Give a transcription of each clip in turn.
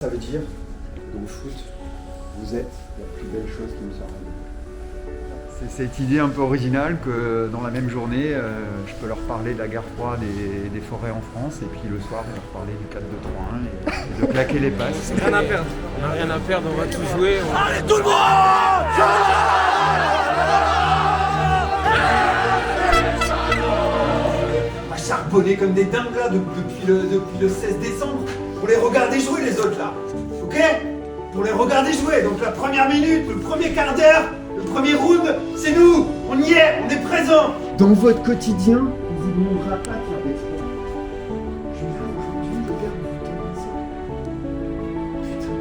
Ça veut dire, dans le foot, vous êtes la plus belle chose qui nous soit arrivée. C'est cette idée un peu originale que dans la même journée, je peux leur parler de la guerre froide et des forêts en France, et puis le soir, leur parler du 4-2-3-1 et de claquer les passes. Rien à perdre. On n'a rien à perdre, on va tout jouer. Allez tout le monde! On va charbonner comme des dingues là depuis le 16 décembre pour les regarder jouer les autres là. Ok? Pour les regarder jouer. Donc la première minute, le premier quart d'heure, le premier round, c'est nous. On y est, on est présent. Dans votre quotidien, on vous demandera pas de faire d'exploits. Je veux dire, aujourd'hui, le gars, on vous demande ça. Putain,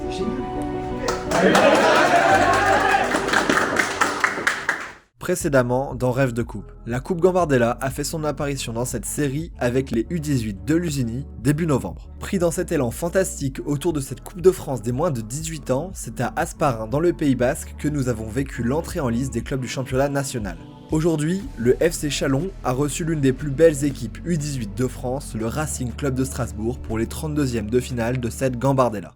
c'est génial. Précédemment, dans Rêve de Coupe, la Coupe Gambardella a fait son apparition dans cette série avec les U18 de Lusigny début novembre. Pris dans cet élan fantastique autour de cette Coupe de France des moins de 18 ans, c'est à Hasparren dans le Pays Basque que nous avons vécu l'entrée en lice des clubs du championnat national. Aujourd'hui, le FC Chalon a reçu l'une des plus belles équipes U18 de France, le Racing Club de Strasbourg, pour les 32e de finale de cette Gambardella.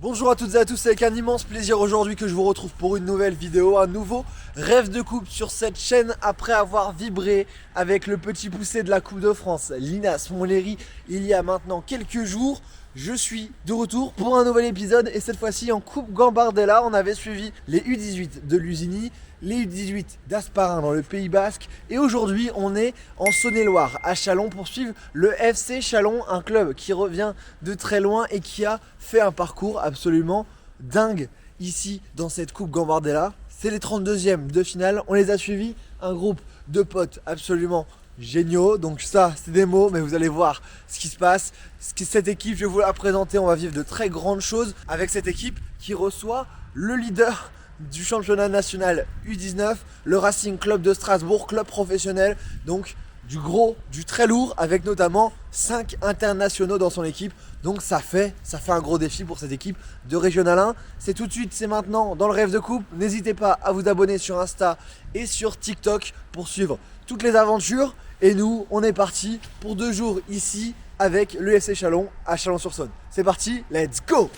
Bonjour à toutes et à tous, c'est avec un immense plaisir aujourd'hui que je vous retrouve pour une nouvelle vidéo, un nouveau Rêve de Coupe sur cette chaîne après avoir vibré avec le petit poussé de la Coupe de France, Linas Montlhéry, il y a maintenant quelques jours. Je suis de retour pour un nouvel épisode et cette fois-ci en Coupe Gambardella. On avait suivi les U18 de Lusigny, les U18 d'Hasparren dans le Pays Basque et aujourd'hui on est en Saône-et-Loire à Châlons pour suivre le FC Chalon, un club qui revient de très loin et qui a fait un parcours absolument dingue ici dans cette Coupe Gambardella. C'est les 32e de finale, on les a suivis, un groupe de potes absolument géniaux, donc ça c'est des mots mais vous allez voir ce qui se passe. Cette équipe, je vais vous la présenter, on va vivre de très grandes choses avec cette équipe qui reçoit le leader du championnat national U19, le Racing Club de Strasbourg, club professionnel, donc du gros, du très lourd, avec notamment 5 internationaux dans son équipe. Donc ça fait un gros défi pour cette équipe de Régional 1. C'est tout de suite, c'est maintenant dans le Rêve de Coupe. N'hésitez pas à vous abonner sur Insta et sur TikTok pour suivre toutes les aventures. Et nous, on est parti pour 2 jours ici avec le FC Chalon à Chalon-sur-Saône. C'est parti, let's go!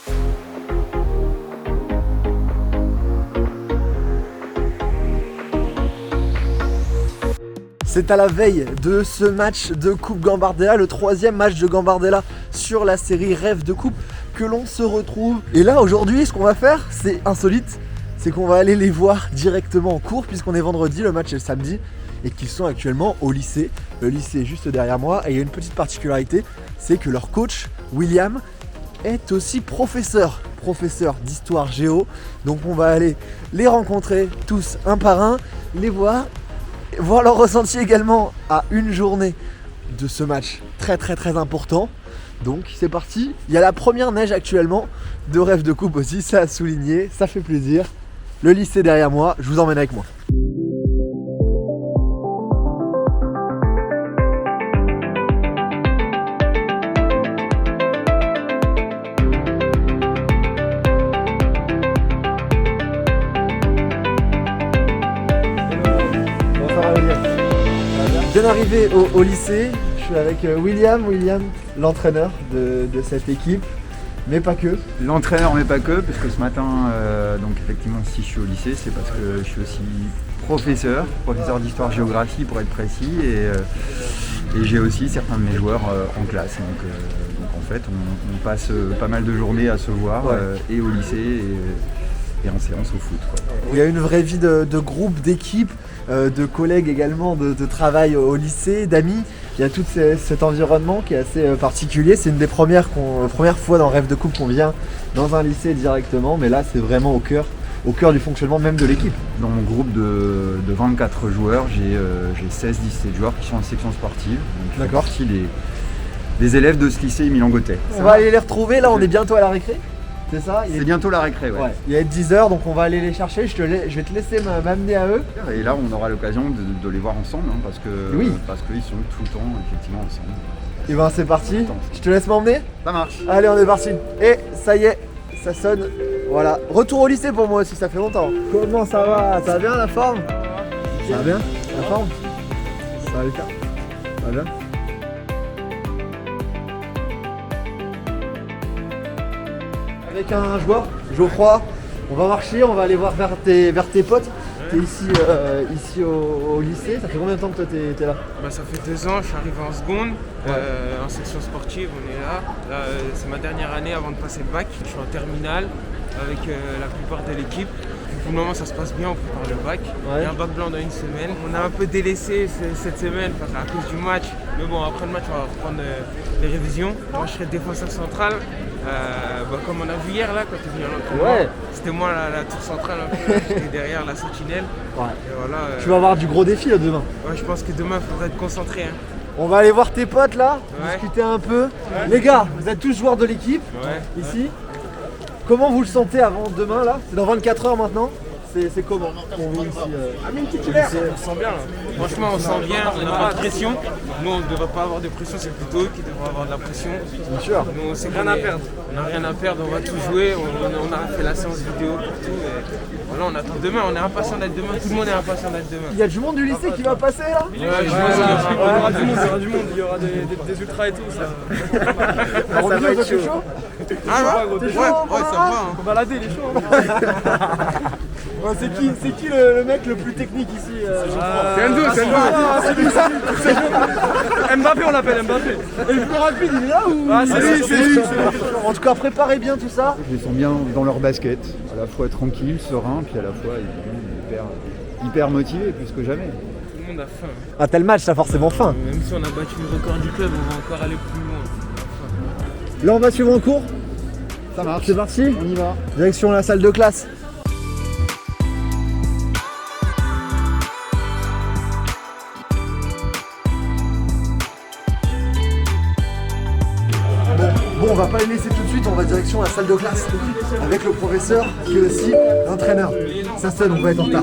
C'est à la veille de ce match de Coupe Gambardella, le 3e match de Gambardella sur la série Rêve de Coupe que l'on se retrouve. Et là aujourd'hui, ce qu'on va faire, c'est insolite, c'est qu'on va aller les voir directement en cours puisqu'on est vendredi, le match est le samedi et qu'ils sont actuellement au lycée. Le lycée est juste derrière moi et il y a une petite particularité, c'est que leur coach, William, est aussi professeur d'histoire géo. Donc on va aller les rencontrer tous un par un, les voir leur ressenti également à une journée de ce match très important. Donc c'est parti, il y a la première neige actuellement de Rêve de Coupe aussi, ça a souligné, ça fait plaisir. Le lycée derrière moi, je vous emmène avec moi. Bien arrivé au lycée, je suis avec William, l'entraîneur de cette équipe, mais pas que. L'entraîneur, mais pas que, parce que ce matin, donc effectivement, si je suis au lycée, c'est parce que je suis aussi professeur d'histoire-géographie pour être précis, et j'ai aussi certains de mes joueurs en classe. Donc en fait, on passe pas mal de journées à se voir, et au lycée, et en séance au foot, quoi. Il y a une vraie vie de groupe, d'équipe, de collègues également, de travail au lycée, d'amis. Il y a tout cet environnement qui est assez particulier. C'est une des premières fois dans Rêve de Coupe qu'on vient dans un lycée directement, mais là c'est vraiment au cœur du fonctionnement même de l'équipe. Dans mon groupe de 24 joueurs, j'ai 16-17 joueurs qui sont en section sportive. Donc d'accord. Partie des élèves de ce lycée Milan-Gothey. On va aller les retrouver, là on est bientôt à la récré. C'est ça? C'est bientôt la récré, ouais. Il va être 10h, donc on va aller les chercher. Je vais te laisser m'amener à eux. Et là, on aura l'occasion de les voir ensemble, hein, parce qu'ils sont tout le temps effectivement ensemble. Et ben c'est parti, je te laisse m'emmener. Ça marche. Allez, on est parti. Et ça y est, ça sonne. Voilà, retour au lycée pour moi aussi, ça fait longtemps. Comment ça va? Ça va bien la forme? Ça va bien? La forme? Ça va Lucas? Ça va bien? Avec un joueur, Geoffroy, on va marcher, on va aller voir vers tes potes. T'es ici au lycée, ça fait combien de temps que toi t'es là? Bah, ça fait 2 ans, je suis arrivé en seconde, en section sportive, on est là. Là, c'est ma dernière année avant de passer le bac. Je suis en terminale avec la plupart de l'équipe. Pour le moment, ça se passe bien, on prépare le bac. Ouais. Il y a un bac blanc dans une semaine. On a un peu délaissé cette semaine à cause du match. Mais bon, après le match, on va reprendre les révisions. Moi, je serai défenseur central. Comme on a vu hier, là, quand tu es venu à l'entraînement. Ouais. C'était moi la tour centrale, un peu, j'étais derrière la sentinelle. Ouais. Et voilà, Tu vas avoir du gros défi là demain. ouais, je pense que demain, il faudra être concentré. Hein. On va aller voir tes potes là, Ouais. discuter un peu. Les gars, vous êtes tous joueurs de l'équipe Ouais. ici. Comment vous le sentez avant demain là? C'est dans 24 heures maintenant. C'est comment pour vous ici On se sent bien là. Franchement, on se sent bien, on n'a pas de pression. Nous, on ne devrait pas avoir de pression, c'est plutôt eux qui devraient avoir de la pression. Bien sûr. Nous, on sait rien à perdre. On n'a rien à perdre, on va tout jouer. On a fait la séance vidéo pour tout. Et voilà, on attend demain, on est impatient d'être demain. Tout le monde est impatient d'être demain. Il y a du monde du lycée qui va passer là? Ouais, je pense qu'il y aura du monde. Il y aura des ultras et tout, ça. Ça va être chaud. Ah T'es chaud, ouais, ça va. Hein. Faut balader les choses. Ouais, c'est qui le mec le plus technique ici C'est Endo, c'est Endo. C'est lui, c'est lui. Mbappé, on l'appelle Mbappé. Et le plus rapide il est là ou? Ah, c'est lui, c'est lui. En tout cas, préparez bien tout ça. Je les sens bien dans leur basket, à la fois tranquille, serein, puis à la fois hyper motivés, plus que jamais. Tout le monde a faim. Un tel match, ça a forcément faim. Même si on a battu le record du club, on va encore aller plus loin. Là, on va suivre en cours. Ça marche. C'est parti. On y va. Direction la salle de classe. Bon, on va pas les laisser tout de suite, on va direction la salle de classe avec le professeur qui est aussi l'entraîneur. Ça sonne, on va être en retard.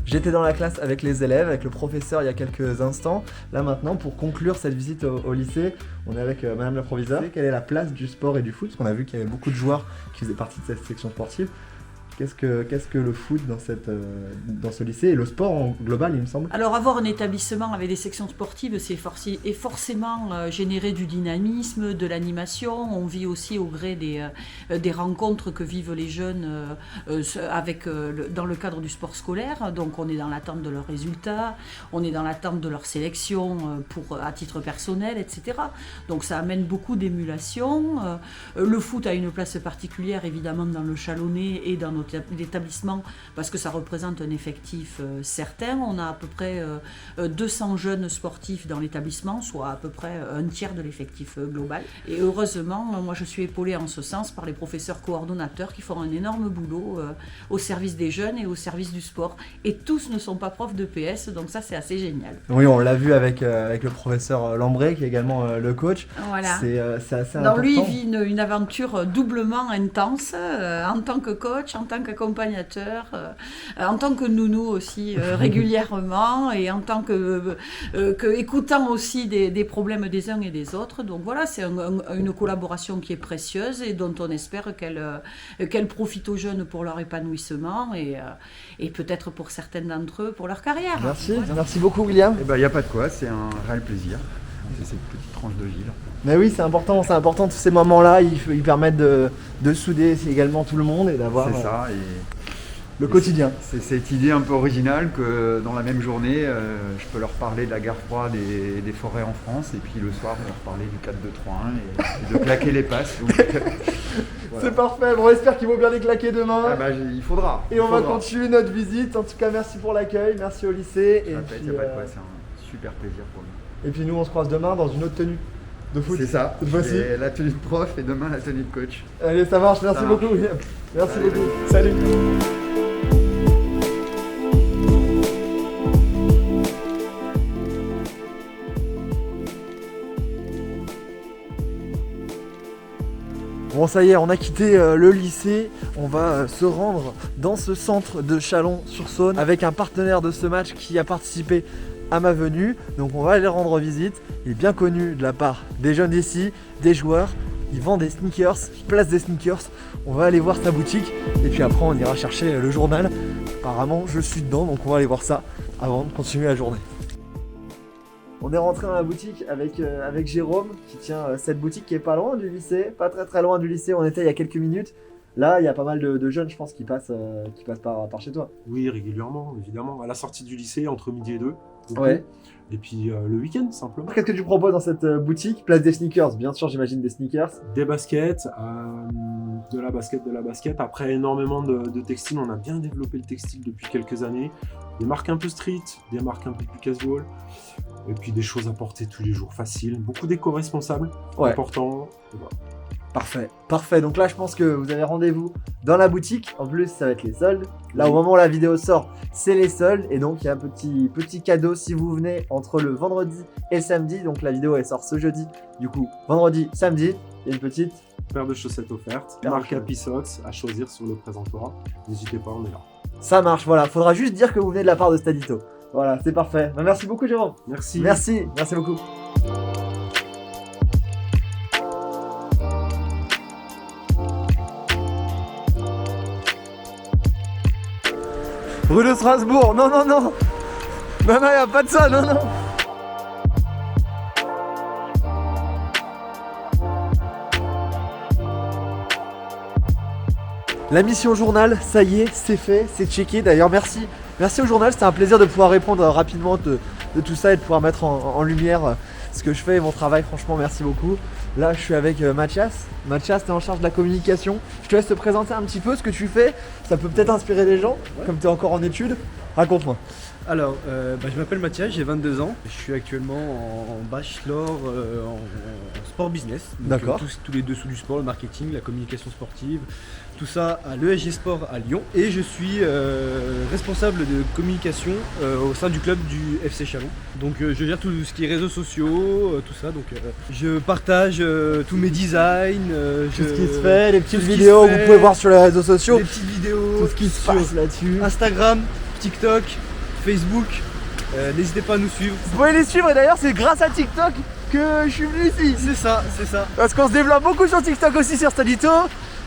J'étais dans la classe avec les élèves, avec le professeur il y a quelques instants. Là maintenant, pour conclure cette visite au lycée, on est avec madame la proviseure. Quelle est la place du sport et du foot? Parce qu'on a vu qu'il y avait beaucoup de joueurs qui faisaient partie de cette section sportive. Qu'est-ce que le foot dans ce lycée et le sport en global, il me semble? Alors avoir un établissement avec des sections sportives, c'est forcément générer du dynamisme, de l'animation. On vit aussi au gré des rencontres que vivent les jeunes dans le cadre du sport scolaire. Donc on est dans l'attente de leurs résultats, on est dans l'attente de leur sélection à titre personnel, etc. Donc ça amène beaucoup d'émulation. Le foot a une place particulière évidemment dans le Chalonnais et dans notre établissement parce que ça représente un effectif certain. On a à peu près 200 jeunes sportifs dans l'établissement, soit à peu près un tiers de l'effectif global. Et heureusement, moi je suis épaulée en ce sens par les professeurs coordonnateurs qui font un énorme boulot au service des jeunes et au service du sport. Et tous ne sont pas profs de PS, donc ça c'est assez génial. Oui, on l'a vu avec le professeur Lambré qui est également le coach. Voilà. C'est assez Dans important. lui, il vit une aventure doublement intense en tant que coach, en tant qu'accompagnateur, en tant que nounou aussi régulièrement et en tant que écoutant aussi des problèmes des uns et des autres. Donc voilà, c'est une collaboration qui est précieuse et dont on espère qu'elle profite aux jeunes pour leur épanouissement et peut-être pour certains d'entre eux pour leur carrière. Merci beaucoup William. Eh ben, y a pas de quoi, c'est un réel plaisir. C'est cette petite tranche de vie là. Mais oui, c'est important tous ces moments-là, ils permettent de souder également tout le monde et d'avoir C'est ça, et le quotidien. c'est cette idée un peu originale que dans la même journée, je peux leur parler de la guerre froide et des forêts en France, et puis le soir, leur parler du 4-2-3-1 et de claquer les passes. Donc, voilà. C'est parfait, bon, on espère qu'ils vont bien les claquer demain. Ah bah, il faudra. Et on va continuer notre visite. En tout cas, merci pour l'accueil, merci au lycée. Et Y a pas de quoi, c'est un super plaisir pour nous. et puis nous, on se croise demain dans une autre tenue de foot. C'est ça, Cette fois-ci. et la tenue de prof et demain la tenue de coach. Allez, ça marche, merci Ça marche. beaucoup William. Merci Salut. beaucoup. Salut. Bon ça y est, on a quitté le lycée, on va se rendre dans ce centre de Chalon-sur-Saône avec un partenaire de ce match qui a participé à ma venue. Donc on va aller rendre visite, il est bien connu de la part des jeunes d'ici, des joueurs, il vend des sneakers, place des sneakers, on va aller voir sa boutique et puis après on ira chercher le journal. Apparemment je suis dedans donc on va aller voir ça avant de continuer la journée. On est rentré dans la boutique avec Jérôme qui tient cette boutique qui est pas loin du lycée, pas très loin du lycée, on était il y a quelques minutes. Là il y a pas mal de jeunes je pense qui passent par chez toi. Oui, régulièrement, évidemment, à la sortie du lycée, entre midi et 2. Ouais. Et puis le week-end, simplement. Qu'est-ce que tu proposes dans cette boutique? Place des sneakers, bien sûr j'imagine des sneakers. Des baskets, de la basket. Après énormément de textiles, on a bien développé le textile depuis quelques années. Des marques un peu street, des marques un peu plus casual. Et puis des choses à porter tous les jours, faciles. Beaucoup d'éco-responsables, Ouais. important. Et voilà. Parfait, donc là je pense que vous avez rendez-vous dans la boutique, en plus ça va être les soldes. Là au moment où la vidéo sort, c'est les soldes et donc il y a un petit cadeau si vous venez entre le vendredi et le samedi. Donc la vidéo elle sort ce jeudi, du coup vendredi, samedi, il y a une petite... Paire de chaussettes offertes, Paire de marque chaussettes. Happy à choisir sur le présentoir. N'hésitez pas, on est là. Ça marche, voilà, faudra juste dire que vous venez de la part de Stadito. Voilà, c'est parfait. Bah, merci beaucoup Jérôme. Merci. Merci beaucoup. Rue de Strasbourg, non, y a pas de ça, non. La mission journal, ça y est, c'est fait, c'est checké. D'ailleurs, merci au journal, c'était un plaisir de pouvoir répondre rapidement de tout ça et de pouvoir mettre en lumière ce que je fais et mon travail. Franchement, merci beaucoup. Là, je suis avec Mathias. Mathias, tu es en charge de la communication. Je te laisse te présenter un petit peu ce que tu fais. Ça peut peut-être inspirer des gens, comme tu es encore en études. Raconte-moi. Alors, je m'appelle Mathias, j'ai 22 ans. Je suis actuellement en bachelor en sport business. Donc, D'accord. Tous les dessous du sport, le marketing, la communication sportive, tout ça à l'ESG Sport à Lyon. Et je suis responsable de communication au sein du club du FC Chalon. Donc je gère tout ce qui est réseaux sociaux, tout ça. Donc je partage tous mes designs. Tout ce qui se fait, les petites vidéos que vous pouvez voir sur les réseaux sociaux. Des petites vidéos. Tout ce qui se sur passe là-dessus. Instagram, TikTok, Facebook. N'hésitez pas à nous suivre. Vous pouvez les suivre et d'ailleurs c'est grâce à TikTok que je suis venu ici. C'est ça. Parce qu'on se développe beaucoup sur TikTok aussi sur Stadito.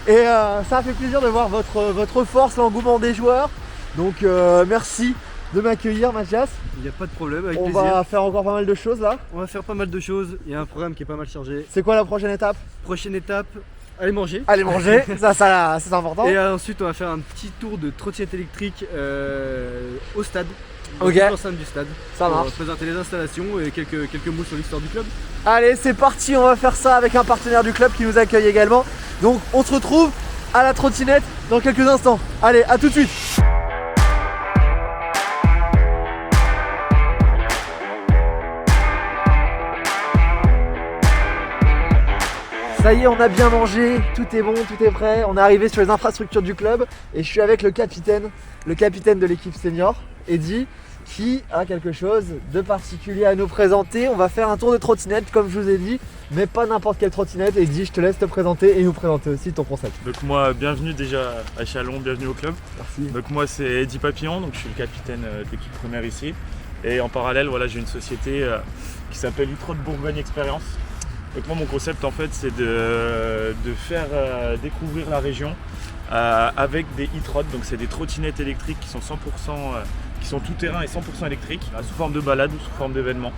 Et ça fait plaisir de voir votre force, l'engouement des joueurs. Donc merci de m'accueillir Mathias. Il n'y a pas de problème, avec On plaisir. va faire encore pas mal de choses là. On va faire pas mal de choses. Il y a un programme qui est pas mal chargé. C'est quoi la prochaine étape? Prochaine étape, aller manger. Aller manger, ça c'est important. Et ensuite, on va faire un petit tour de trottinette électrique au stade. Ok. Dans l'enceinte du stade. Ça pour marche. présenter les installations et quelques mots sur l'histoire du club. Allez c'est parti, on va faire ça avec un partenaire du club qui nous accueille également. Donc on se retrouve à la trottinette dans quelques instants. Allez, à tout de suite. Ça y est, on a bien mangé, tout est bon, tout est prêt. On est arrivé sur les infrastructures du club et je suis avec le capitaine de l'équipe senior, Eddy, qui a quelque chose de particulier à nous présenter. On va faire un tour de trottinette comme je vous ai dit, mais pas n'importe quelle trottinette. Eddy, je te laisse te présenter et nous présenter aussi ton concept. Donc moi, bienvenue déjà à Chalon, bienvenue au club. Merci. Donc moi c'est Eddy Papillon, donc je suis le capitaine de l'équipe première ici. Et en parallèle, voilà, j'ai une société qui s'appelle e-trot Bourgogne Expérience. Donc moi mon concept en fait c'est de faire découvrir la région avec des e-trot, donc c'est des trottinettes électriques qui sont 100%, qui sont tout terrain et 100% électriques, sous forme de balade ou sous forme d'événement.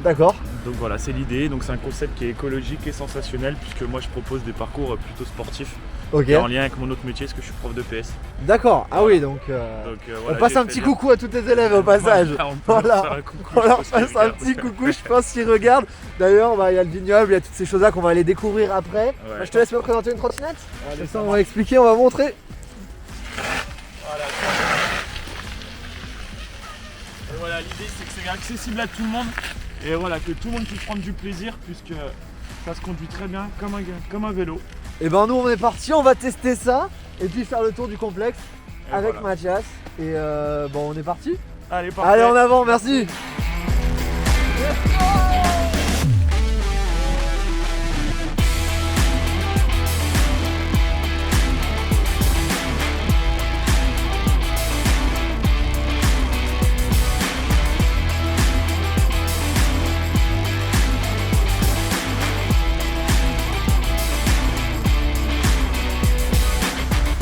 D'accord. Donc voilà, c'est l'idée. Donc c'est un concept qui est écologique et sensationnel puisque moi je propose des parcours plutôt sportifs. Ok. Et en lien avec mon autre métier parce que je suis prof de PS. D'accord. Ah oui, donc on voilà, passe j'ai un fait petit bien. coucou à tous tes élèves au passage. Voilà, on peut Voilà. leur faire un coucou, On je leur pense qu'ils passe un regardent. petit coucou, je pense qu'ils regardent. D'ailleurs, il y a le vignoble, il y a toutes ces choses-là qu'on va aller découvrir après. Ouais. Je te laisse me présenter une trottinette. Allez, Comme ça ça, on marche. va expliquer, on va montrer. Voilà. Et voilà, l'idée c'est que c'est accessible à tout le monde et voilà, que tout le monde puisse prendre du plaisir puisque ça se conduit très bien comme un vélo. Et ben nous on est parti, on va tester ça et puis faire le tour du complexe Et avec voilà. Mathias. Et bon, on est parti. Allez, parfait. Allez, en avant, merci.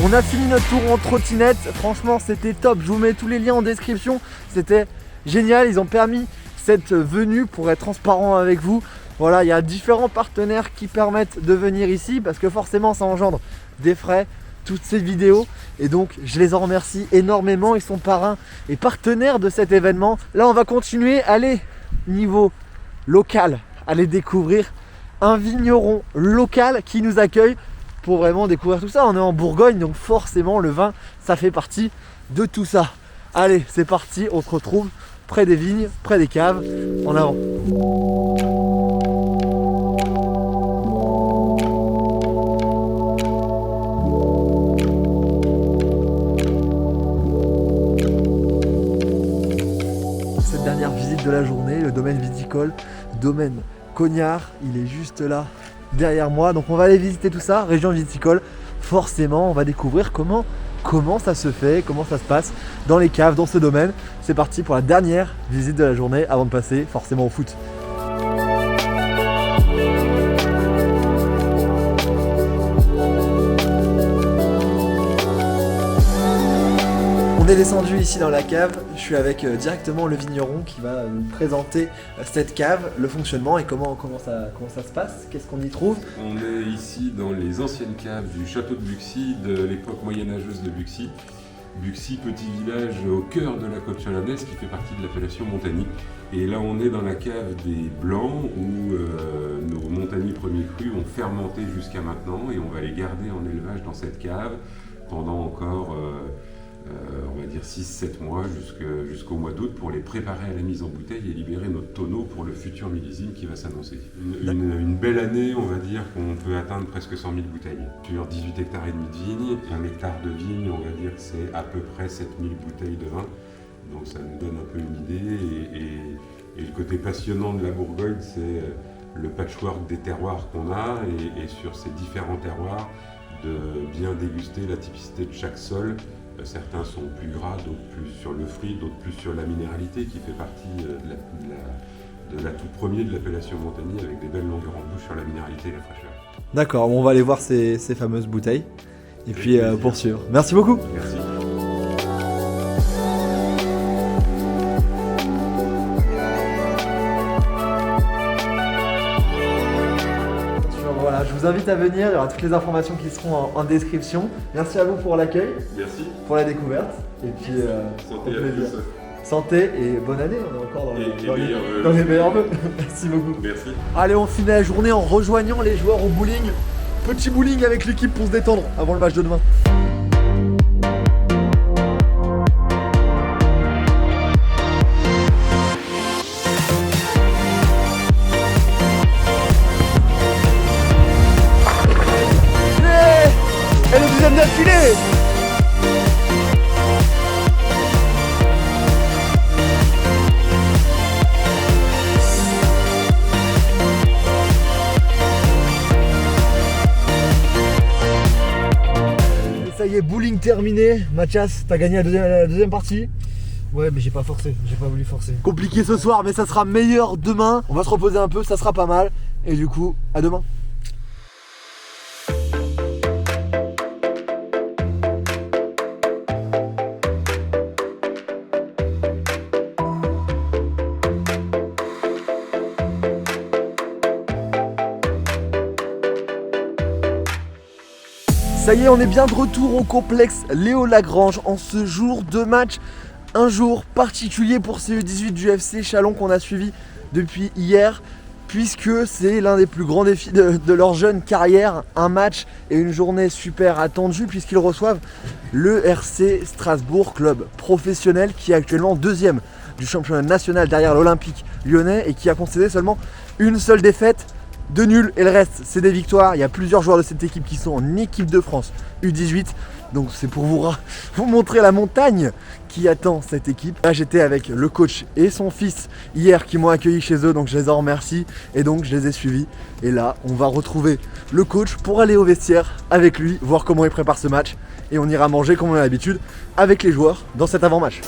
On a fini notre tour en trottinette, franchement c'était top, je vous mets tous les liens en description, c'était génial, ils ont permis cette venue pour être transparent avec vous. Voilà, il y a différents partenaires qui permettent de venir ici parce que forcément ça engendre des frais, toutes ces vidéos, et donc je les en remercie énormément, ils sont parrains et partenaires de cet événement. Là on va continuer, aller niveau local, aller découvrir un vigneron local qui nous accueille pour vraiment découvrir tout ça. On est en Bourgogne, donc forcément le vin, ça fait partie de tout ça. Allez, c'est parti, on se retrouve près des vignes, près des caves, en avant. Cette dernière visite de la journée, le domaine viticole, domaine Cognard, il est juste là derrière moi, donc on va aller visiter tout ça, région viticole. Forcément on va découvrir comment ça se fait, comment ça se passe dans les caves, dans ce domaine. C'est parti pour la dernière visite de la journée avant de passer forcément au foot. On est descendu ici dans la cave, je suis avec directement le vigneron qui va nous présenter cette cave, le fonctionnement et comment ça se passe, qu'est-ce qu'on y trouve. On est ici dans les anciennes caves du château de Buxy, de l'époque moyenâgeuse de Buxy. Buxy, petit village au cœur de la côte chalonnaise qui fait partie de l'appellation Montagny. Et là on est dans la cave des Blancs où nos Montagny premiers crus ont fermenté jusqu'à maintenant et on va les garder en élevage dans cette cave pendant encore on va dire 6-7 mois jusqu'au mois d'août pour les préparer à la mise en bouteille et libérer notre tonneau pour le futur millésime qui va s'annoncer. Une belle année, on va dire qu'on peut atteindre presque 100 000 bouteilles. Sur 18 hectares et demi de vigne, 1 hectare de vigne, on va dire que c'est à peu près 7000 bouteilles de vin. Donc ça nous donne un peu une idée et le côté passionnant de la Bourgogne, c'est le patchwork des terroirs qu'on a et sur ces différents terroirs de bien déguster la typicité de chaque sol. Certains sont plus gras, d'autres plus sur le fruit, d'autres plus sur la minéralité qui fait partie de l'atout premier de l'appellation Montagny avec des belles longueurs en bouche sur la minéralité et la fraîcheur. D'accord, on va aller voir ces fameuses bouteilles et puis poursuivre. Merci beaucoup. Merci. Voilà, je vous invite à venir, il y aura toutes les informations qui seront en description. Merci à vous pour l'accueil. Merci. Pour la découverte. Et puis, santé à tous. Santé et bonne année, on est encore dans les meilleurs vœux. Merci beaucoup. Merci. Allez, on finit la journée en rejoignant les joueurs au bowling. Petit bowling avec l'équipe pour se détendre avant le match de demain. Et le deuxième d'affilée. Ça y est, bowling terminé. Mathias, t'as gagné la deuxième partie. Ouais, mais j'ai pas forcé, j'ai pas voulu forcer. Compliqué ce soir, mais ça sera meilleur demain. On va se reposer un peu, ça sera pas mal. Et du coup, à demain. Ça y est, on est bien de retour au complexe Léo Lagrange en ce jour de match. Un jour particulier pour ces U18 du FC Chalon qu'on a suivi depuis hier, puisque c'est l'un des plus grands défis de leur jeune carrière. Un match et une journée super attendue puisqu'ils reçoivent le RC Strasbourg, club professionnel qui est actuellement deuxième du championnat national derrière l'Olympique lyonnais et qui a concédé seulement une seule défaite. 2 nuls et le reste c'est des victoires. Il y a plusieurs joueurs de cette équipe qui sont en équipe de France U18. Donc c'est pour vous montrer la montagne qui attend cette équipe. Là j'étais avec le coach et son fils hier qui m'ont accueilli chez eux, donc je les en remercie et donc je les ai suivis. Et là on va retrouver le coach pour aller au vestiaire avec lui, voir comment il prépare ce match. Et on ira manger comme on a l'habitude avec les joueurs dans cet avant-match.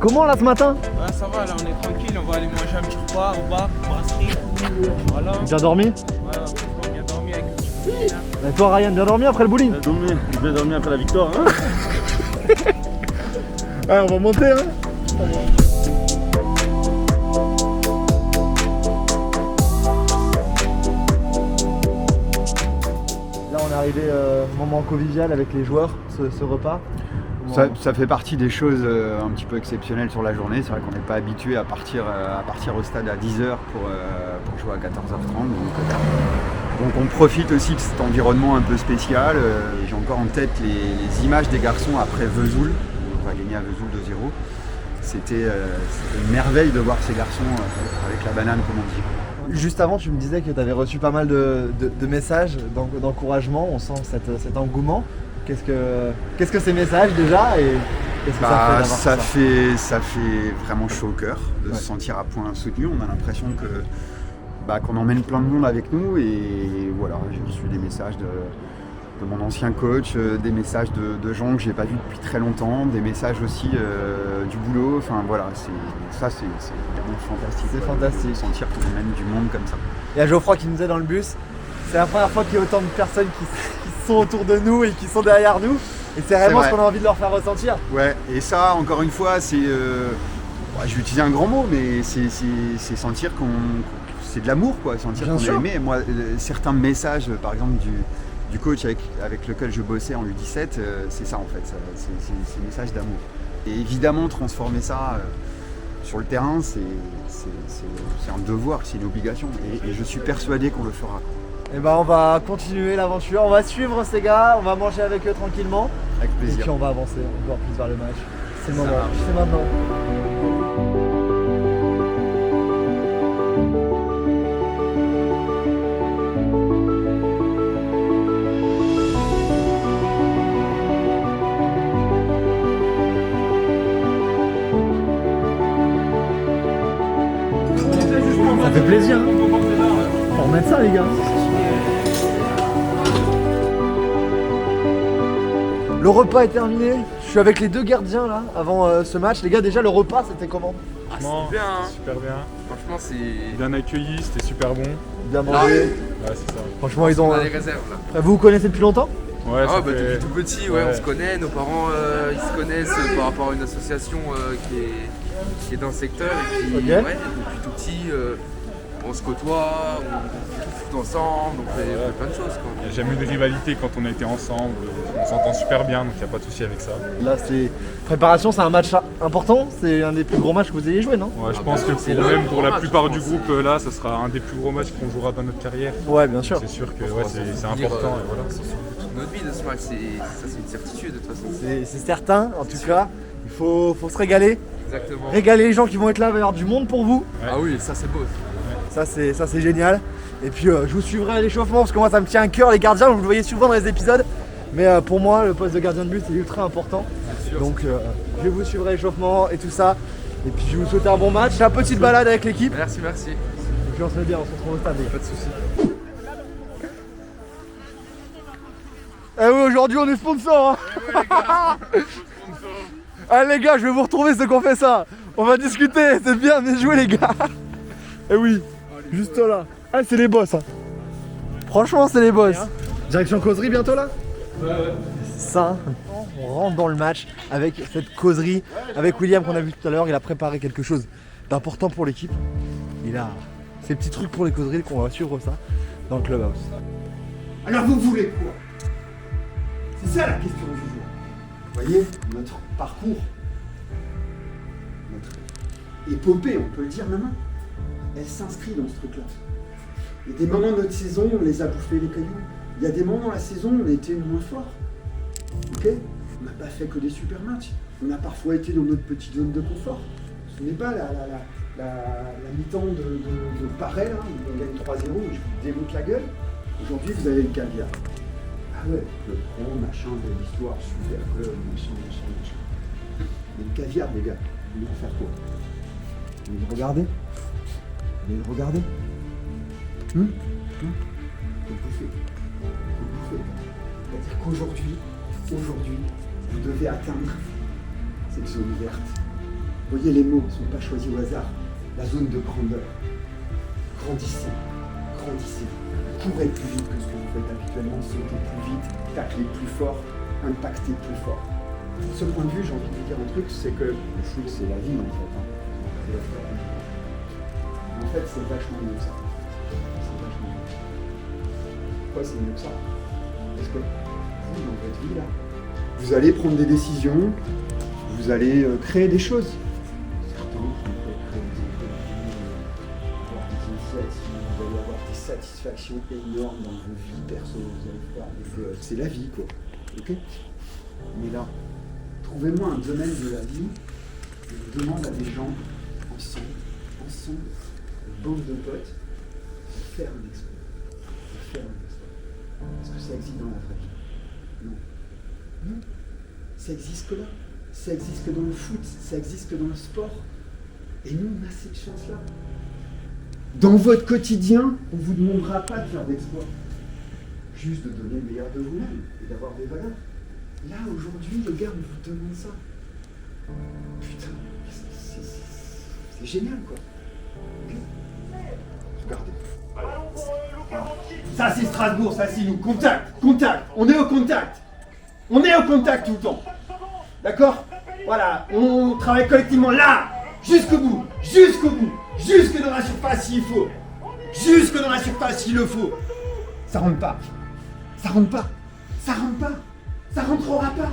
comment là ce matin? Ouais, ça va, là on est tranquille, on va aller manger un petit repas au bar, brasserie. Voilà. Bien dormi? Ouais, franchement, bien dormi avec le petit bouillon, là. Et toi Ryan, bien dormi après le bowling? Bien dormi après la victoire. Hein. Ouais, on va monter hein. Là on est arrivé moment convivial avec les joueurs, ce repas. Ça fait partie des choses un petit peu exceptionnelles sur la journée. C'est vrai qu'on n'est pas habitué à partir au stade à 10h pour jouer à 14h30. Donc on profite aussi de cet environnement un peu spécial. J'ai encore en tête les images des garçons après Vesoul. On va gagner à Vesoul 2-0. C'était une merveille de voir ces garçons avec la banane, comme on dit. Juste avant, tu me disais que tu avais reçu pas mal de messages d'encouragement. On sent cet engouement. Qu'est-ce que ces messages déjà et qu'est-ce que ça fait ça fait vraiment chaud au cœur de se sentir à point soutenu. On a l'impression qu'on emmène plein de monde avec nous et voilà, j'ai reçu des messages de mon ancien coach, des messages de gens que j'ai pas vus depuis très longtemps, des messages aussi du boulot. Enfin voilà, c'est vraiment fantastique. C'est fantastique. De sentir qu'on emmène du monde comme ça. Il y a Geoffroy qui nous est dans le bus. C'est la première fois qu'il y a autant de personnes qui sont autour de nous et qui sont derrière nous. Et c'est vraiment ce qu'on a envie de leur faire ressentir. Ouais, et ça, encore une fois, c'est... je vais utiliser un grand mot, mais c'est sentir c'est de l'amour, quoi. Sentir qu'on est aimé. Moi, certains messages, par exemple, du coach avec lequel je bossais en U17, c'est ça, en fait. C'est des messages d'amour. Et évidemment, transformer ça... sur le terrain, c'est un devoir, c'est une obligation. Et je suis persuadé qu'on le fera. Et on va continuer l'aventure, on va suivre ces gars, on va manger avec eux tranquillement. Avec plaisir. Et puis on va avancer encore plus vers le match. C'est le moment, c'est maintenant. Ça fait plaisir, hein. Faut remettre ça les gars. Le repas est terminé, je suis avec les deux gardiens là, avant ce match. Les gars, déjà le repas c'était comment? C'était bien, hein. Super bien. Franchement, c'est Bien accueilli, c'était super bon. Bien mangé. Ouais, c'est ça. Franchement, ils ont. On a les réserves là. Après, vous connaissez depuis longtemps? Ouais, ça fait... Depuis tout petit, on se connaît, nos parents ils se connaissent par rapport à une association qui est dans le secteur et puis depuis tout petit on se côtoie, on fout ensemble, on fait plein de choses. Il n'y a jamais eu de rivalité quand on a été ensemble, on s'entend super bien donc il n'y a pas de souci avec ça. Là c'est préparation, c'est un match important, c'est un des plus gros matchs que vous ayez joué, non? Ouais, je pense que pour la plupart du groupe là, ça sera un des plus gros matchs qu'on jouera dans notre carrière. Ouais, bien sûr. C'est sûr que c'est important. Et voilà. Notre vie de ce match, c'est une certitude de toute façon. C'est certain, en tout cas, il faut se régaler. Exactement. Régaler les gens qui vont être là, il va y avoir du monde pour vous. Ouais. Ah oui, ça c'est beau. Ça c'est génial. Et puis je vous suivrai à l'échauffement parce que moi ça me tient à cœur les gardiens, vous le voyez souvent dans les épisodes. Mais pour moi le poste de gardien de but c'est ultra important. Donc je vous suivrai à l'échauffement et tout ça. Et puis je vais vous souhaiter un bon match, la petite balade avec l'équipe. Merci. Et puis on se met bien, on se retrouve au stade. Pas de soucis. Eh oui, aujourd'hui on est sponsor hein. Allez les gars, je vais vous retrouver ceux qui ont fait ça. On va discuter, c'est bien joué les gars. Eh oui, juste là. Ah c'est les boss hein. Franchement c'est les boss. Direction causerie bientôt là? Ouais. Ça, on rentre dans le match avec cette causerie, avec William qu'on a vu tout à l'heure. Il a préparé quelque chose d'important pour l'équipe. Il a ces petits trucs pour les causeries qu'on va suivre ça dans le clubhouse. Alors vous voulez quoi? C'est ça la question du jour. Vous voyez, notre parcours, notre épopée, on peut le dire maintenant, elle s'inscrit dans ce truc-là. Il y a des moments de notre saison, on les a bouffés les cailloux. Il y a des moments dans la saison, on a été moins fort. Ok? On n'a pas fait que des super matchs. On a parfois été dans notre petite zone de confort. Ce n'est pas la mi-temps de Paray, là, où on gagne 3-0, où je vous démonte la gueule. Aujourd'hui, vous avez le caviar. Ah ouais, le pro, machin, belle histoire, super club, machin. Mais le caviar, les gars, vous voulez en faire quoi? Vous voulez le regarder? Vous voulez le regarder? Vous le bouffez. C'est-à-dire qu'aujourd'hui, vous devez atteindre cette zone verte. Voyez, les mots ne sont pas choisis au hasard. La zone de grandeur. Grandissez, grandissez. Courez plus vite que ce que vous faites habituellement, sautez plus vite, taclez plus fort, impactez plus fort. De ce point de vue, j'ai envie de vous dire un truc, c'est que le foot, c'est la vie en fait. En fait, c'est vachement mieux que ça. C'est vachement mieux. Pourquoi c'est mieux que ça? Parce que vous, dans votre vie, là, vous allez prendre des décisions, vous allez créer des choses. Certains qui peuvent créer des entreprises, avoir des initiatives, vous allez avoir des satisfactions énormes dans vos vies perso, vous allez faire des gosses. C'est la vie, quoi. Ok? Mais là, trouvez-moi un domaine de la vie où on demande à des gens, ensemble, une bande de potes, de faire un exploit. De faire un exploit. Est-ce que ça existe dans la vraie vie? Non. Non. Ça existe que là. Ça existe que dans le foot, ça existe que dans le sport. Et nous, on a cette chance-là. Dans votre quotidien, on ne vous demandera pas de faire d'exploits. Juste de donner le meilleur de vous-même et d'avoir des valeurs. Là, aujourd'hui, les gars, on vous demande ça. Putain, c'est génial, quoi. Okay. Regardez. Ça, c'est Strasbourg, ça, c'est nous. Contact, contact. On est au contact. On est au contact tout le temps. D'accord? Voilà, on travaille collectivement là, jusqu'au bout, jusque dans la surface s'il faut. Jusque dans la surface s'il le faut. Ça rentre pas. Ça rentre pas. Ça rentre pas. Ça rentrera pas.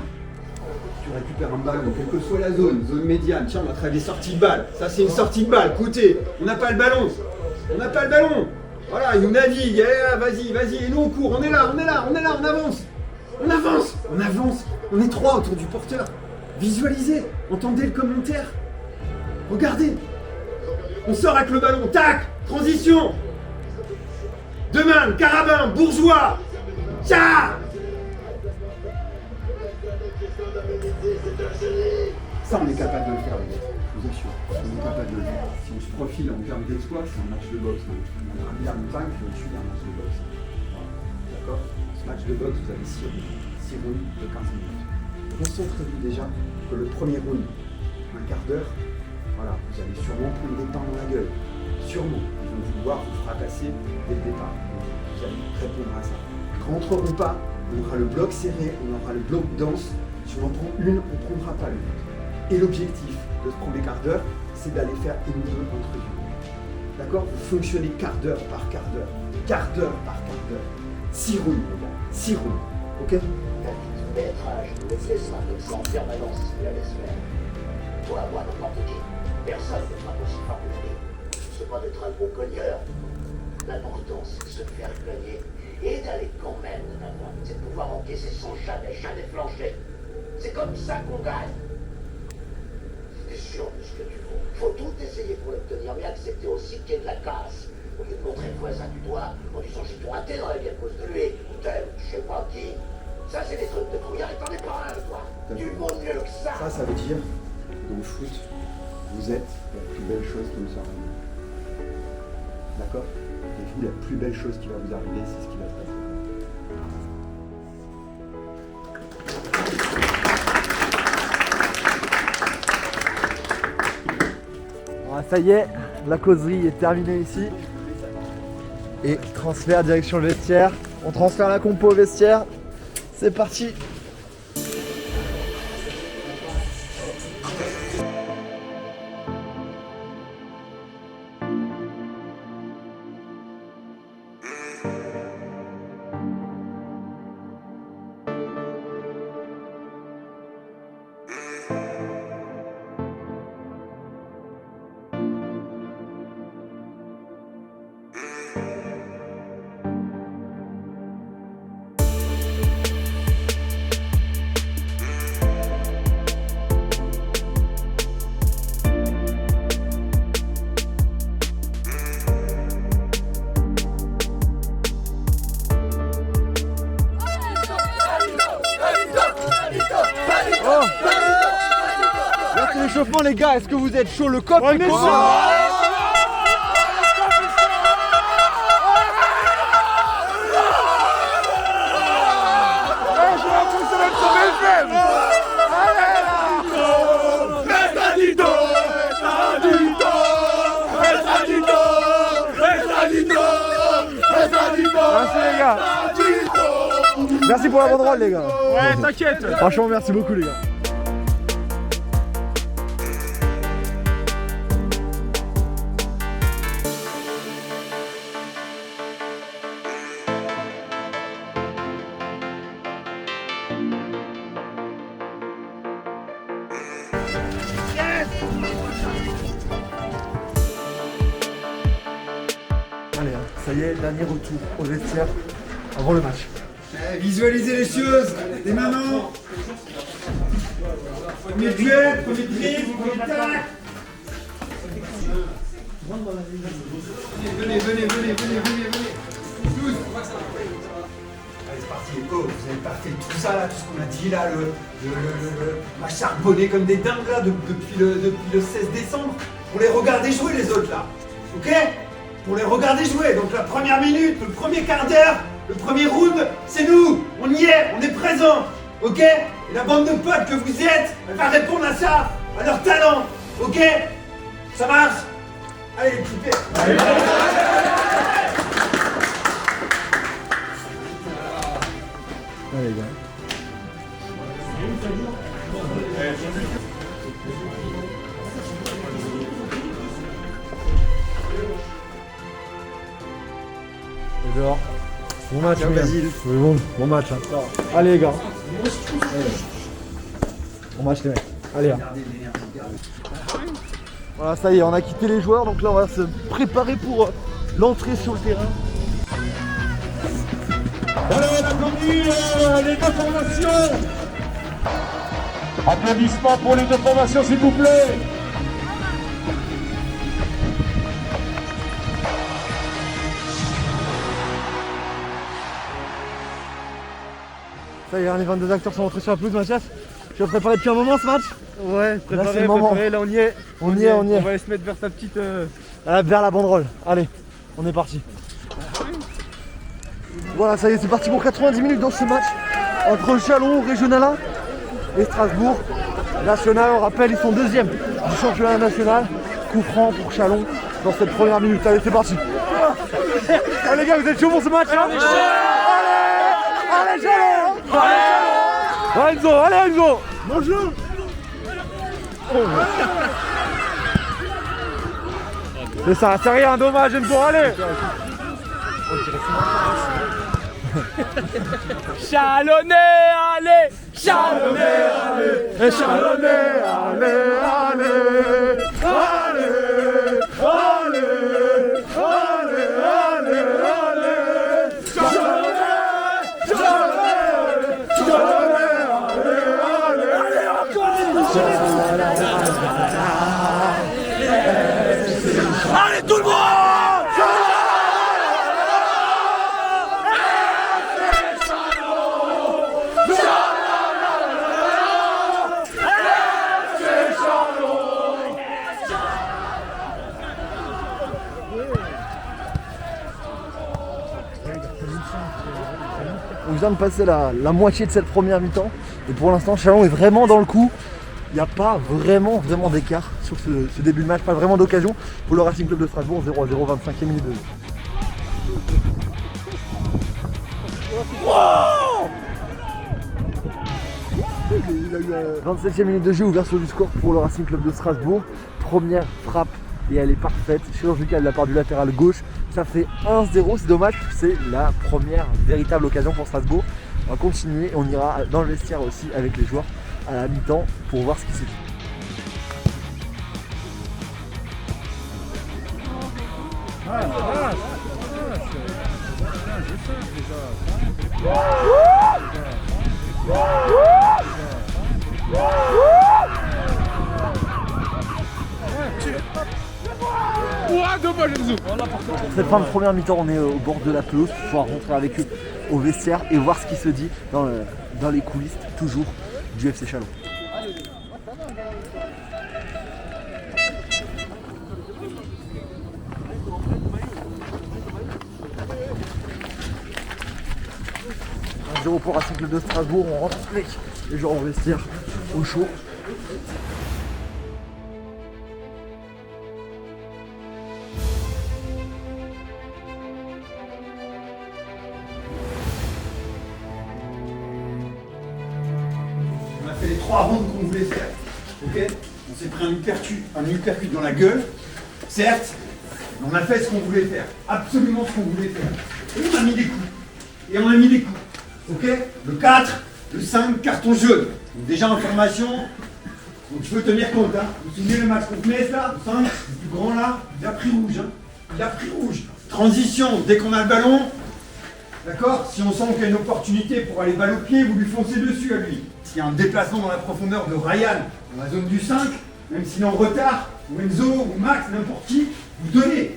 Tu récupères un ballon, quelle que soit la zone médiane. Tiens, on va travailler sortie de balle. Ça, c'est une sortie de balle. Écoutez, on n'a pas le ballon. On n'a pas le ballon. Voilà, il nous navigue. Vas-y. Et nous, on court. On est là, on avance. On avance. On est trois autour du porteur. Visualisez. Entendez le commentaire. Regardez. On sort avec le ballon. Tac. Transition. Deux mains, carabin, bourgeois. Tcha. Ça, on est capable de le faire, les gars. Je vous assure. On est capable de le faire. Si on se profile en termes d'exploit, c'est un match de boxe. On a un milliard de montagne, puis au-dessus, il y a un match de boxe. Voilà. D'accord? Ce match de boxe, vous avez 6 rounds de 15 minutes. Concentrez-vous déjà que le premier round, un quart d'heure, voilà, vous allez sûrement prendre des pains dans la gueule. Sûrement. Ils vont vouloir vous fracasser dès le départ. Donc, vous allez répondre à ça. Rentreront pas, on aura le bloc serré, on aura le bloc dense. Si on en prend une, on ne prendra pas l'autre. Et l'objectif de ce premier quart d'heure, c'est d'aller faire une ou deux entrevues. D'accord? Vous fonctionnez quart d'heure par quart d'heure. Quart d'heure par quart d'heure. 6 rounds, les gars. 6 rounds. Ok? Métrage, nous les laissera comme ça en permanence si vous la laissez faire. Toi, moi, n'importe qui. Personne ne sera possible par vous. C'est pas d'être un bon cogneur. L'important, c'est de se faire gagner et d'aller quand même de l'avant. C'est de pouvoir encaisser sans jamais flancher. C'est comme ça qu'on gagne. T'es sûr de ce que tu vaux. Faut tout essayer pour l'obtenir, mais accepter aussi qu'il y ait de la casse. Au lieu de montrer le voisin du doigt en disant j'ai tout raté dans la vie à cause de lui, ou tel, ou je sais pas qui. Ça, c'est des trucs de trouillard et t'en es pas un, toi. Tu vaux mieux que ça. Ça veut dire, dans le foot, vous êtes la plus belle chose qui nous soit arrivée. D'accord? Et vous, la plus belle chose qui va vous arriver, c'est ce qui va se passer. Ça y est, la causerie est terminée ici. Et transfert direction le vestiaire. On transfère la compo au vestiaire. C'est parti. Là c'est l'échauffement les gars, est-ce que vous êtes chaud? Le cop il est chaud. Je vais sauver le FM. Allez là. gars. Merci pour la banderole les gars. Ouais, t'inquiète. Franchement, merci beaucoup les gars. Allez, ça y est, dernier retour au vestiaire avant le match. Visualisez les choses, les mamans. Premier duel, premier dribble, premier tac. Venez. Tous. Allez, c'est parti. Oh, vous avez pas fait tout ça là, tout ce qu'on a dit là, on m'a charbonné comme des dingues là depuis le 16 décembre. Pour les regarder jouer les autres là. Ok? Pour les regarder jouer. Donc la première minute, le premier quart d'heure, le premier round, c'est nous. On y est, on est présent. Ok? Et la bande de potes que vous êtes, elle va répondre à ça, à leur talent. Ok? Ça marche? Allez les petits pères. Allez les gars. Et dehors. Bon match, Basile. Bon match. Hein. Allez les gars. Bon match les mecs. Allez. Hein. Voilà, ça y est, on a quitté les joueurs, donc là on va se préparer pour l'entrée sur le terrain. Allez, on applaudit les deux formations. Applaudissements pour les deux formations, s'il vous plaît. Ça y est, les 22 acteurs sont rentrés sur la pelouse, Mathias. Tu as préparé depuis un moment ce match? Ouais, préparé, là on y est. On y est. On va aller se mettre vers sa petite... vers la banderole. Allez, on est parti. Voilà, ça y est, c'est parti pour 90 minutes dans ce match entre Chalon, Régional 1 et Strasbourg. National, on rappelle, ils sont deuxièmes du championnat national. Coup franc pour Chalon dans cette première minute. Allez, c'est parti. Allez les gars, vous êtes chauds pour ce match hein? Allez Chalon! Allez Enzo, allez Enzo! Bonjour! C'est ça, c'est rien, dommage Enzo, allez! Chalonnais, allez! Chalonnais, allez! Chalonnais, allez, allez! Allez, allez, allez, allez, allez! Chalonnais, Allez tout le monde! On vient de passer la moitié de cette première mi-temps et pour l'instant Chalon est vraiment dans le coup. Il n'y a pas vraiment d'écart sur ce début de match, pas vraiment d'occasion pour le Racing Club de Strasbourg, 0-0, 25e minute de jeu. Il a eu 27e minute de jeu, ouverture du score pour le Racing Club de Strasbourg. Première frappe et elle est parfaite, chirurgicale de la part du latéral gauche. Ça fait 1-0, c'est dommage, c'est la première véritable occasion pour Strasbourg. On va continuer, on ira dans le vestiaire aussi avec les joueurs à la mi-temps pour voir ce qui s'est dit. Cette fin de première mi-temps, on est au bord de la pelouse pour pouvoir rentrer avec eux au vestiaire et voir ce qui se dit dans les coulisses toujours du FC Chalon. Un 0 pour Racing Club de Strasbourg, on rentre avec les joueurs au vestiaire au chaud. 3 rounds qu'on voulait faire. Ok? On s'est pris un uppercut dans la gueule, certes, mais on a fait ce qu'on voulait faire, absolument ce qu'on voulait faire. Et on a mis des coups. Ok? Le 4, le 5, carton jaune. Donc déjà en formation, donc il faut tenir compte. Hein. Vous vous souvenez le match contre Metz là, le 5, le plus grand là, il a pris rouge. Hein. Il a pris rouge. Transition, dès qu'on a le ballon, d'accord? Si on sent qu'il y a une opportunité pour aller balle au pied, vous lui foncez dessus à lui. S'il y a un déplacement dans la profondeur de Ryan, dans la zone du 5, même s'il est en retard, ou Enzo, ou Max, n'importe qui, vous donnez.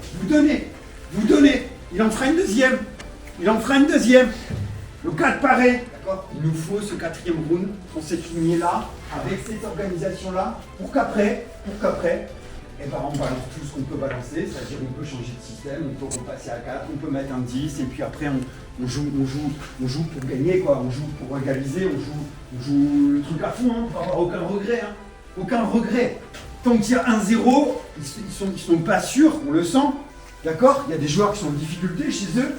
Il en fera une deuxième. Le 4 pareil. D'accord? Il nous faut ce 4e round, on s'est ligné là, avec cette organisation-là, pour qu'après, eh ben, on balance tout ce qu'on peut balancer, c'est-à-dire on peut changer de système, on peut repasser à 4, on peut mettre un 10, et puis après on joue pour gagner, quoi. On joue pour égaliser, on joue le truc à fond, hein, pour avoir aucun regret. Hein. Aucun regret. Tant qu'il y a 1-0, ils sont pas sûrs, on le sent, d'accord? Il y a des joueurs qui sont en difficulté chez eux,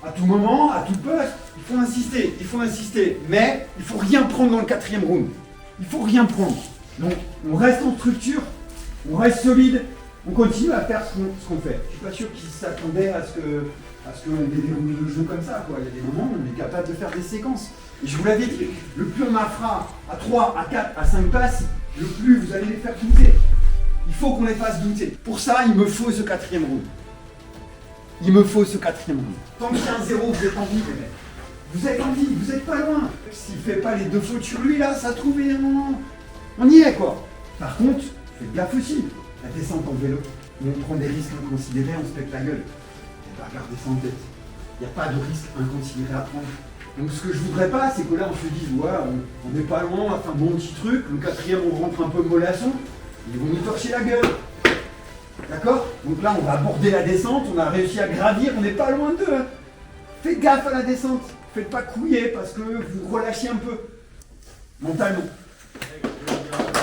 à tout moment, à tout poste, il faut insister, mais il faut rien prendre dans le 4e round. Il faut rien prendre. Donc on reste en structure, on reste solide, on continue à faire ce qu'on fait. Je suis pas sûr qu'ils s'attendaient à ce qu'on ait des rounds de jeu comme ça, quoi. Il y a des moments où on est capable de faire des séquences. Et je vous l'avais dit, le plus on en fera à 3, à 4, à 5 passes, le plus vous allez les faire douter. Il faut qu'on les fasse douter. Pour ça, il me faut ce 4e round. Tant qu'il y a un 0, vous êtes en vie, les mecs. Vous êtes en vie, vous êtes pas loin. S'il fait pas les 2 fautes sur lui, là, ça trouve, on y est, quoi. Par contre, faites gaffe aussi. La descente en vélo, on prend des risques inconsidérés, on se pète la gueule. Et pas garder ça en tête. Il n'y a pas de risque inconsidéré à prendre. Donc ce que je voudrais pas, c'est que là on se dise, ouais, on n'est pas loin, on a fait un bon petit truc, le 4e on rentre un peu mollasson, ils vont nous torcher la gueule. D'accord? Donc là on va aborder la descente, on a réussi à gravir, on n'est pas loin d'eux. Hein. Faites gaffe à la descente, faites pas couiller parce que vous relâchez un peu. Mentalement.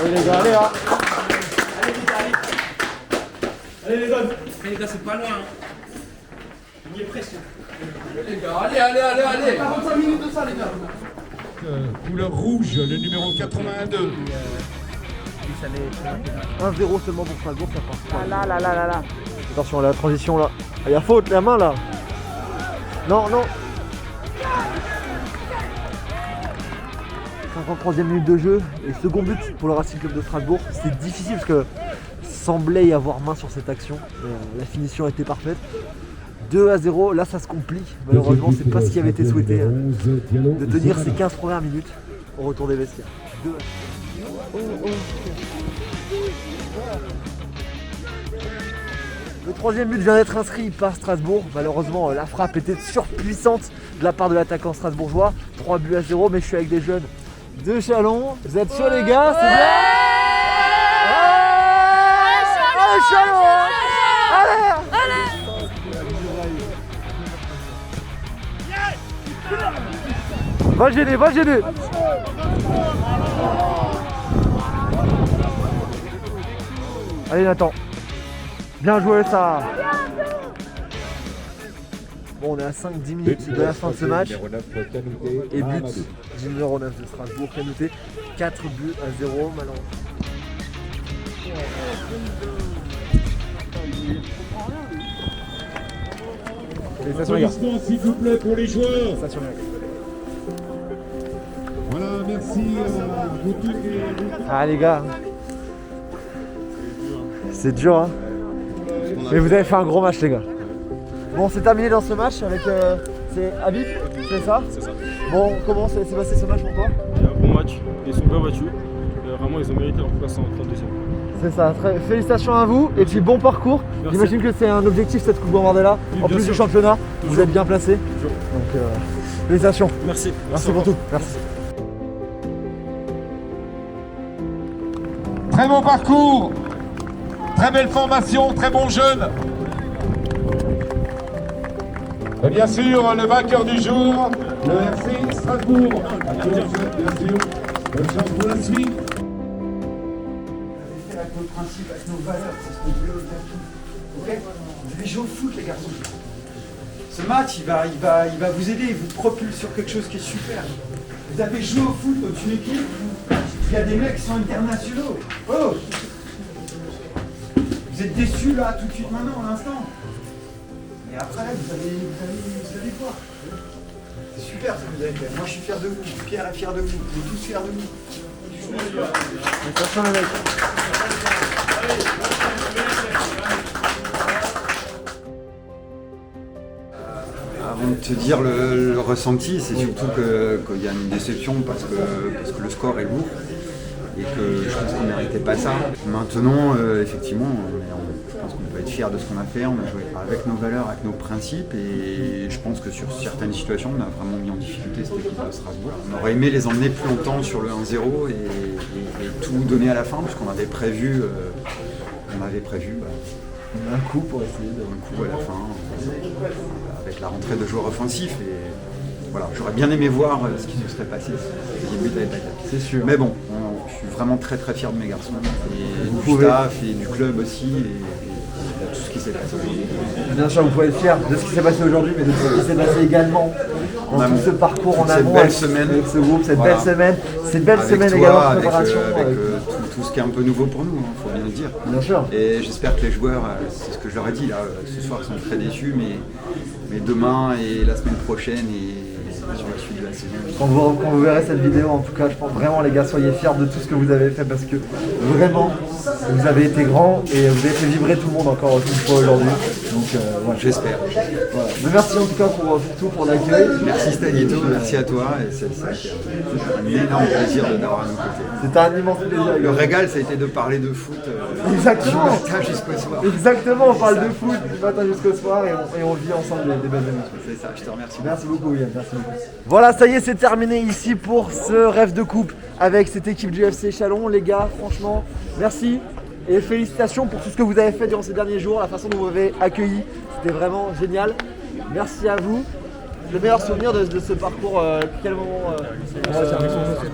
Allez les gars, allez là. Allez les gars, c'est pas loin. Hein. On y est presque. Les gars, allez. 45 minutes de ça, les gars. Couleur rouge, le numéro 82. 1-0 seulement pour Strasbourg, ça passe. Là. Attention, la transition là. Il y a faute, la main là. Non. 53e minute de jeu et second but pour le Racing Club de Strasbourg. C'est difficile parce que semblait y avoir main sur cette action. La finition était parfaite. 2-0, là ça se complique. Malheureusement, c'est pas ce qui avait été souhaité de tenir ces 15 premières minutes au retour des vestiaires. 2-0. Le 3e but vient d'être inscrit par Strasbourg. Malheureusement, la frappe était surpuissante de la part de l'attaquant strasbourgeois. 3-0, mais je suis avec des jeunes de Chalon. Vous êtes chauds les gars? C'est bien. Allez Chalon! Allez! Va gêner! Allez Nathan, bien joué ça. Bon, on est à 5-10 minutes de la fin de ce match. Et but du numéro 9 de Strasbourg, Canouté. 4 buts à 0 malheureusement. Applaudissements s'il vous plaît pour les joueurs. Voilà, merci à vous tous. Ah les gars, c'est dur hein. Mais vous avez fait un gros match les gars. Bon, c'est terminé dans ce match avec c'est Habib, c'est ça? C'est ça. Bon, comment s'est passé ce match pour toi? Un bon match, ils sont bien battus. Vraiment, ils ont mérité leur place en 32e. C'est ça, félicitations à vous et puis bon parcours. J'imagine que c'est un objectif cette Coupe Gambardella. Oui, en plus sûr. du championnat, Toujours. vous êtes bien placé. Toujours. Donc félicitations. Merci. Merci pour tout. Merci. Très bon parcours, très belle formation, très bon jeune. Et bien sûr, le vainqueur du jour, le FC Strasbourg. Bien sûr, bonne chance pour la suite. Avec nos principes, avec nos valeurs, c'est ce qu'on voulait au-delà de tout. Ok? Vous allez jouer au foot les garçons. Ce match, il va vous aider, il vous propulse sur quelque chose qui est super. Vous avez joué au foot contre une équipe Il y a des mecs qui sont internationaux. Oh! Vous êtes déçus là, tout de suite maintenant, à l'instant. Et après, vous allez voir. C'est super ce que vous avez fait. Moi je suis fier de vous. Pierre est fier de vous. Vous êtes tous fiers de vous. Attention les mecs. Avant de te dire le ressenti, c'est surtout qu'il y a une déception parce que le score est lourd et que je pense qu'on ne méritait pas ça. Maintenant, effectivement, je pense qu'on peut être fier de ce qu'on a fait. On a joué avec nos valeurs, avec nos principes et je pense que sur certaines situations, on a vraiment mis en difficulté cette équipe de Strasbourg. On aurait aimé les emmener plus longtemps sur le 1-0 et tout donner à la fin puisqu'on avait prévu, un coup pour essayer de... Un coup à la fin, avec la rentrée de joueurs offensifs. Et voilà, j'aurais bien aimé voir ce qui se serait passé si le but avait pas été. C'est sûr. Mais bon, je suis vraiment très très fier de mes garçons. Et du staff et du club aussi. Et de tout ce qui s'est passé aujourd'hui. Bien sûr, vous pouvez être fier de ce qui s'est passé aujourd'hui, mais de ce qui s'est passé également dans tout ce parcours en amont avec ce groupe, cette belle semaine. Cette belle semaine également de préparation. Avec tout ce qui est un peu nouveau pour nous, il faut bien le dire. Bien sûr. Et j'espère que les joueurs, c'est ce que je leur ai dit là, ce soir, sont très déçus, mais demain et la semaine prochaine et sur la suite de la saison. Quand vous verrez cette vidéo, en tout cas, je pense vraiment les gars, soyez fiers de tout ce que vous avez fait parce que vraiment, vous avez été grands et vous avez fait vibrer tout le monde encore une fois aujourd'hui. Donc voilà. J'espère. Voilà. Mais merci en tout cas pour tout, pour l'accueil. Merci Stanito, merci à toi. Et c'est un énorme plaisir d'avoir à nos côtés. C'était un immense plaisir. Le régal, ça a été de parler de foot Exactement. du matin jusqu'au soir. Exactement, on parle de foot du matin jusqu'au soir et on vit ensemble des belles émotions. C'est ça, je te remercie. Merci beaucoup William, merci beaucoup. Voilà, ça y est, c'est terminé ici pour ce rêve de coupe avec cette équipe du FC Chalon. Les gars, franchement, merci et félicitations pour tout ce que vous avez fait durant ces derniers jours, la façon dont vous avez accueilli, c'était vraiment génial. Merci à vous. Le meilleur souvenir de ce parcours, quel moment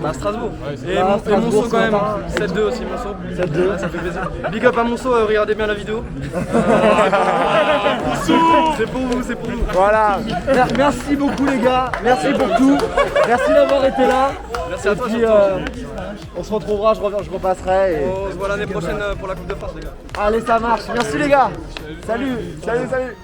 À Strasbourg. Et Strasbourg, Monceau quand même. 7-2 aussi, Monceau. 7-2. Ouais, ça fait plaisir. Big up à Monceau, regardez bien la vidéo. C'est pour vous, c'est pour vous. Voilà. Merci beaucoup les gars. Merci pour tout. Merci d'avoir été là. Merci à toi. Et puis, on se retrouvera, je repasserai. Et... On se voit l'année prochaine pour la Coupe de France les gars. Allez, ça marche. Merci les gars. Salut. Salut, salut.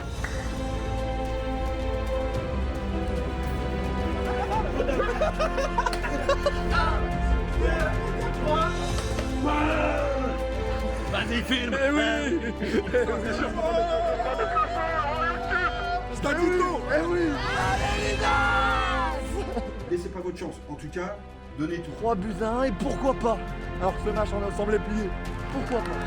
Vas-y, filme! Eh oui! C'est un couteau! Eh oui! Laissez pas votre chance. En tout cas, donnez tout. 3 buts à 1 et pourquoi pas? Alors que ce match en ensemble est plié. Pourquoi pas?